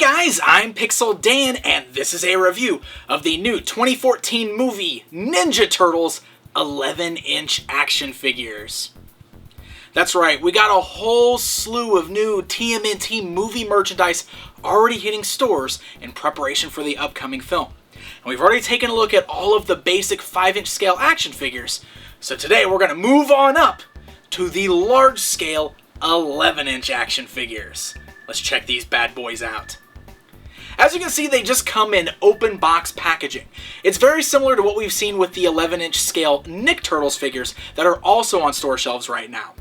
guys, I'm Pixel Dan, and this is a review of the new 2014 movie Ninja Turtles 11-inch action figures. That's right, we got a whole slew of new TMNT movie merchandise already hitting stores in preparation for the upcoming film. And we've already taken a look at all of the basic 5-inch scale action figures, so today we're going to move on up to the large scale 11-inch action figures. Let's check these bad boys out. As you can see, they just come in open box packaging. It's very similar to what we've seen with the 11-inch scale Nick Turtles figures that are also on store shelves right now.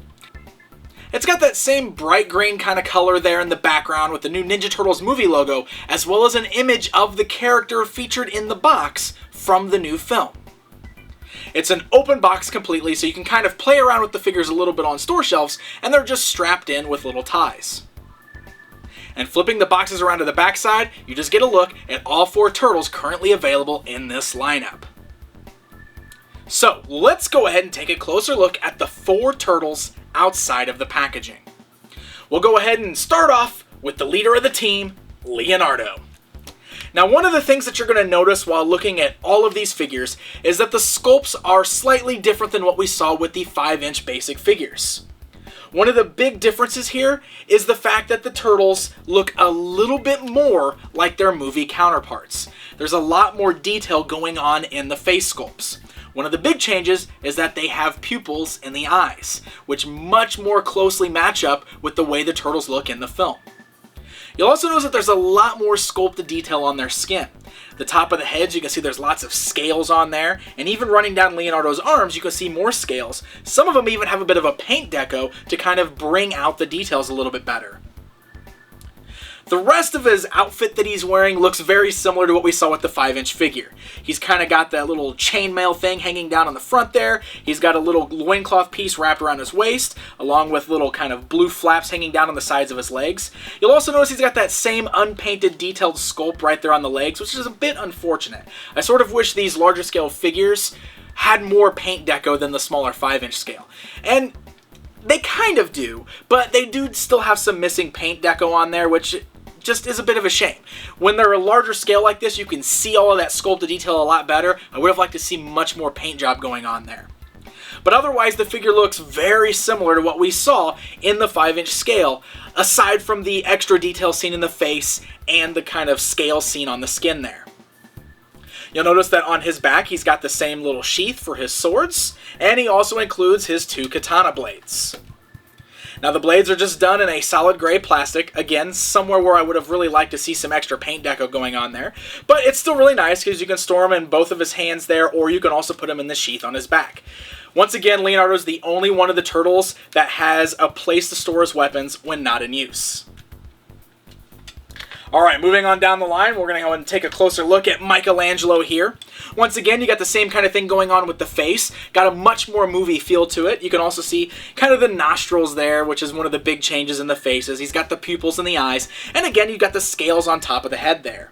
It's got that same bright green kind of color there in the background with the new Ninja Turtles movie logo, as well as an image of the character featured in the box from the new film. It's an open box completely, so you can kind of play around with the figures a little bit on store shelves, and they're just strapped in with little ties. And flipping the boxes around to the backside, you just get a look at all 4 turtles currently available in this lineup. So let's go ahead and take a closer look at the 4 turtles outside of the packaging. We'll go ahead and start off with the leader of the team, Leonardo. Now, one of the things that you're going to notice while looking at all of these figures is that the sculpts are slightly different than what we saw with the 5-inch basic figures. One of the big differences here is the fact that the turtles look a little bit more like their movie counterparts. There's a lot more detail going on in the face sculpts. One of the big changes is that they have pupils in the eyes, which much more closely match up with the way the turtles look in the film. You'll also notice that there's a lot more sculpted detail on their skin. The top of the heads, you can see there's lots of scales on there, and even running down Leonardo's arms, you can see more scales. Some of them even have a bit of a paint deco to kind of bring out the details a little bit better. The rest of his outfit that he's wearing looks very similar to what we saw with the 5-inch figure. He's kind of got that little chainmail thing hanging down on the front there. He's got a little loincloth piece wrapped around his waist, along with little kind of blue flaps hanging down on the sides of his legs. You'll also notice he's got that same unpainted detailed sculpt right there on the legs, which is a bit unfortunate. I sort of wish these larger scale figures had more paint deco than the smaller 5-inch scale. And they kind of do, but they do still have some missing paint deco on there, which just is a bit of a shame. When they're a larger scale like this, you can see all of that sculpted detail a lot better. I would have liked to see much more paint job going on there. But otherwise, the figure looks very similar to what we saw in the 5-inch scale, aside from the extra detail seen in the face and the kind of scale seen on the skin there. You'll notice that on his back, he's got the same little sheath for his swords, and he also includes his 2 katana blades. Now, the blades are just done in a solid gray plastic. Again, somewhere where I would have really liked to see some extra paint deco going on there. But it's still really nice because you can store them in both of his hands there, or you can also put them in the sheath on his back. Once again, Leonardo's the only one of the turtles that has a place to store his weapons when not in use. Alright, moving on down the line, we're going to go and take a closer look at Michelangelo here. Once again, you got the same kind of thing going on with the face. Got a much more movie feel to it. You can also see kind of the nostrils there, which is one of the big changes in the faces. He's got the pupils in the eyes. And again, you've got the scales on top of the head there.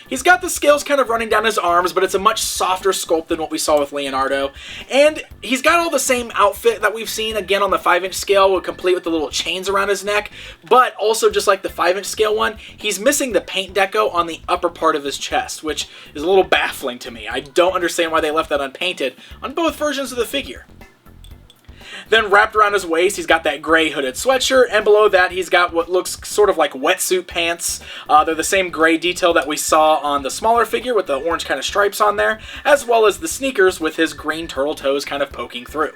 He's got the scales kind of running down his arms, but it's a much softer sculpt than what we saw with Leonardo. And he's got all the same outfit that we've seen, again, on the 5-inch scale, complete with the little chains around his neck. But also, just like the 5-inch scale one, he's missing the paint deco on the upper part of his chest, which is a little baffling to me. I don't understand why they left that unpainted on both versions of the figure. Then wrapped around his waist, he's got that gray hooded sweatshirt, and below that he's got what looks sort of like wetsuit pants. They're the same gray detail that we saw on the smaller figure with the orange kind of stripes on there, as well as the sneakers with his green turtle toes kind of poking through.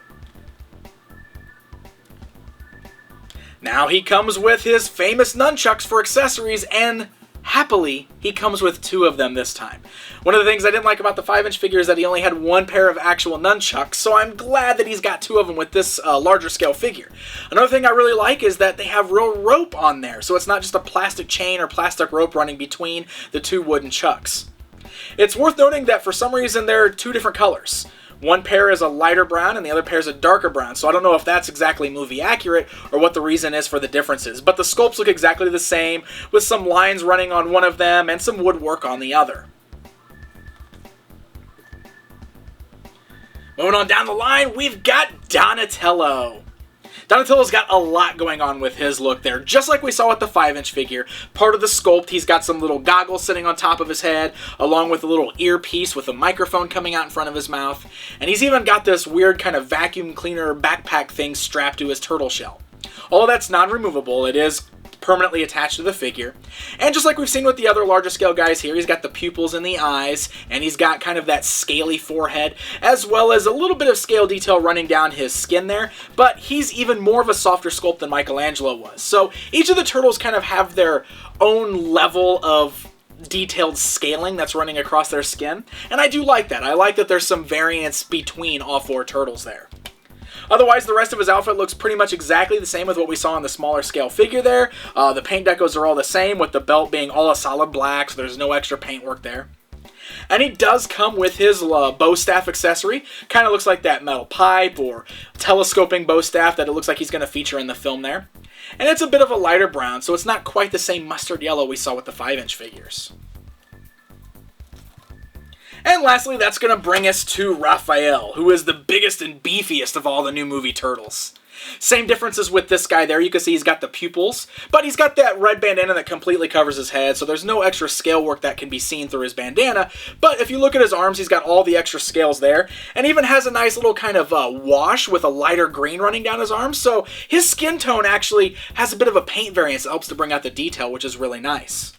Now he comes with his famous nunchucks for accessories, and happily, he comes with 2 of them this time. One of the things I didn't like about the 5-inch figure is that he only had 1 pair of actual nunchucks, so I'm glad that he's got 2 of them with this larger scale figure. Another thing I really like is that they have real rope on there, so it's not just a plastic chain or plastic rope running between the 2 wooden chucks. It's worth noting that for some reason there are 2 different colors. One pair is a lighter brown and the other pair is a darker brown, so I don't know if that's exactly movie accurate or what the reason is for the differences. But the sculpts look exactly the same, with some lines running on one of them and some woodwork on the other. Moving on down the line, we've got Donatello. Donatello's got a lot going on with his look there, just like we saw with the 5-inch figure. Part of the sculpt, he's got some little goggles sitting on top of his head, along with a little earpiece with a microphone coming out in front of his mouth. And he's even got this weird kind of vacuum cleaner backpack thing strapped to his turtle shell. All of that's non-removable. It is permanently attached to the figure. And just like we've seen with the other larger scale guys here, he's got the pupils in the eyes, and he's got kind of that scaly forehead, as well as a little bit of scale detail running down his skin there, but he's even more of a softer sculpt than Michelangelo was. So each of the turtles kind of have their own level of detailed scaling that's running across their skin, and I do like that. I like that there's some variance between all 4 turtles there. Otherwise, the rest of his outfit looks pretty much exactly the same with what we saw in the smaller scale figure there. The paint decos are all the same, with the belt being all a solid black, so there's no extra paint work there. And he does come with his bow staff accessory. Kind of looks like that metal pipe or telescoping bow staff that it looks like he's going to feature in the film there. And it's a bit of a lighter brown, so it's not quite the same mustard yellow we saw with the 5-inch figures. And lastly, that's going to bring us to Raphael, who is the biggest and beefiest of all the new movie turtles. Same differences with this guy there. You can see he's got the pupils, but he's got that red bandana that completely covers his head, so there's no extra scale work that can be seen through his bandana. But if you look at his arms, he's got all the extra scales there, and even has a nice little kind of wash with a lighter green running down his arms, so his skin tone actually has a bit of a paint variance that helps to bring out the detail, which is really nice.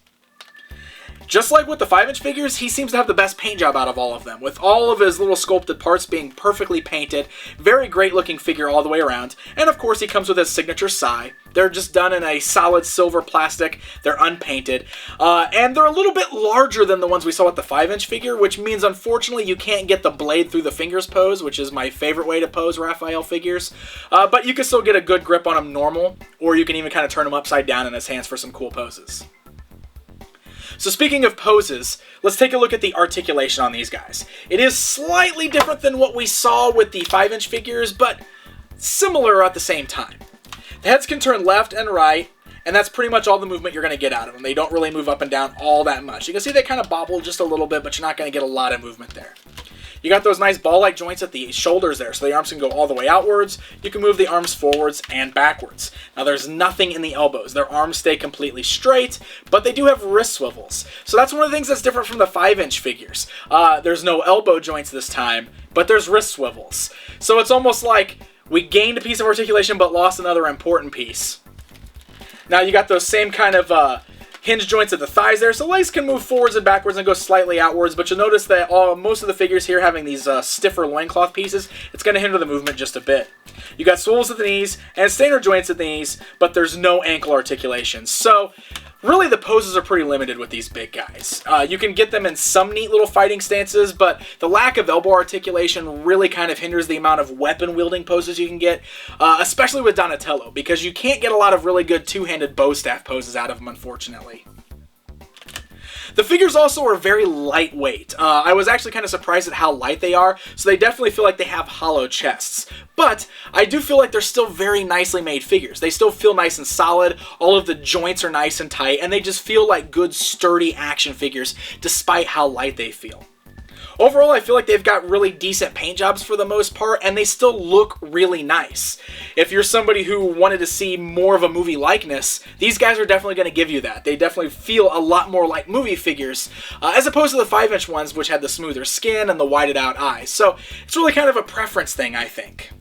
Just like with the 5-inch figures, he seems to have the best paint job out of all of them, with all of his little sculpted parts being perfectly painted. Very great looking figure all the way around. And of course he comes with his signature sai. They're just done in a solid silver plastic. They're unpainted. And they're a little bit larger than the ones we saw with the 5-inch figure, which means unfortunately you can't get the blade through the fingers pose, which is my favorite way to pose Raphael figures. But you can still get a good grip on them normal, or you can even kind of turn them upside down in his hands for some cool poses. So speaking of poses, let's take a look at the articulation on these guys. It is slightly different than what we saw with the 5-inch figures, but similar at the same time. The heads can turn left and right, and that's pretty much all the movement you're going to get out of them. They don't really move up and down all that much. You can see they kind of bobble just a little bit, but you're not going to get a lot of movement there. You got those nice ball-like joints at the shoulders there, so the arms can go all the way outwards. You can move the arms forwards and backwards. Now, there's nothing in the elbows. Their arms stay completely straight, but they do have wrist swivels. So that's one of the things that's different from the 5-inch figures. There's no elbow joints this time, but there's wrist swivels. So it's almost like we gained a piece of articulation but lost another important piece. Now, you got those same kind of hinge joints at the thighs there, so legs can move forwards and backwards and go slightly outwards, but you'll notice that most of the figures here having these stiffer loincloth pieces, it's going to hinder the movement just a bit. You got swivels at the knees and stainer joints at the knees, but there's no ankle articulation. So really the poses are pretty limited with these big guys. You can get them in some neat little fighting stances, but the lack of elbow articulation really kind of hinders the amount of weapon wielding poses you can get, especially with Donatello, because you can't get a lot of really good two-handed bow staff poses out of him, unfortunately. The figures also are very lightweight. I was actually kind of surprised at how light they are, so they definitely feel like they have hollow chests. But I do feel like they're still very nicely made figures. They still feel nice and solid, all of the joints are nice and tight, and they just feel like good, sturdy action figures despite how light they feel. Overall, I feel like they've got really decent paint jobs for the most part, and they still look really nice. If you're somebody who wanted to see more of a movie likeness, these guys are definitely going to give you that. They definitely feel a lot more like movie figures, as opposed to the 5-inch ones, which had the smoother skin and the whited out eyes. So it's really kind of a preference thing, I think.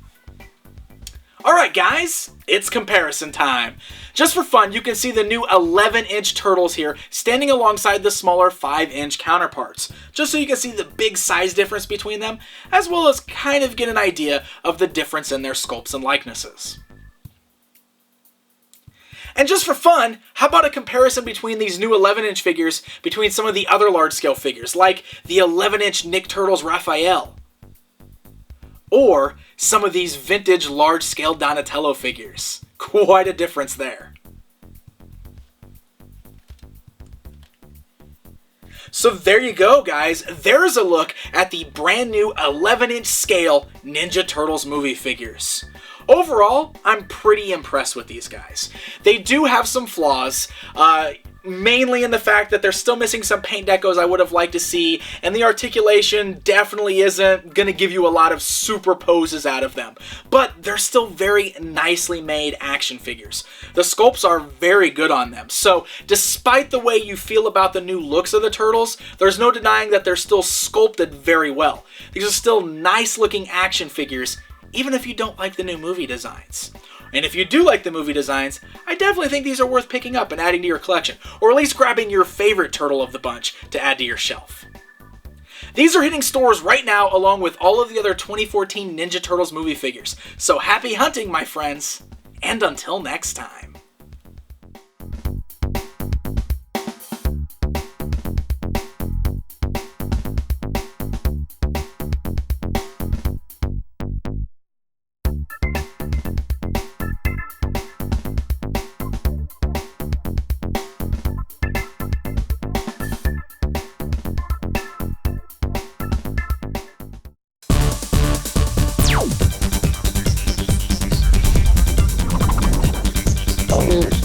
Alright guys, it's comparison time. Just for fun, you can see the new 11-inch turtles here standing alongside the smaller 5-inch counterparts, just so you can see the big size difference between them, as well as kind of get an idea of the difference in their sculpts and likenesses. And just for fun, how about a comparison between these new 11-inch figures between some of the other large-scale figures, like the 11-inch Nick Turtles Raphael, or some of these vintage large-scale Donatello figures. Quite a difference there. So there you go, guys. There's a look at the brand new 11-inch scale Ninja Turtles movie figures. Overall, I'm pretty impressed with these guys. They do have some flaws, mainly in the fact that they're still missing some paint decos I would have liked to see, and the articulation definitely isn't going to give you a lot of super poses out of them. But they're still very nicely made action figures. The sculpts are very good on them, so despite the way you feel about the new looks of the Turtles, there's no denying that they're still sculpted very well. These are still nice looking action figures, even if you don't like the new movie designs. And if you do like the movie designs, I definitely think these are worth picking up and adding to your collection, or at least grabbing your favorite turtle of the bunch to add to your shelf. These are hitting stores right now along with all of the other 2014 Ninja Turtles movie figures, so happy hunting, my friends, and until next time. Oh.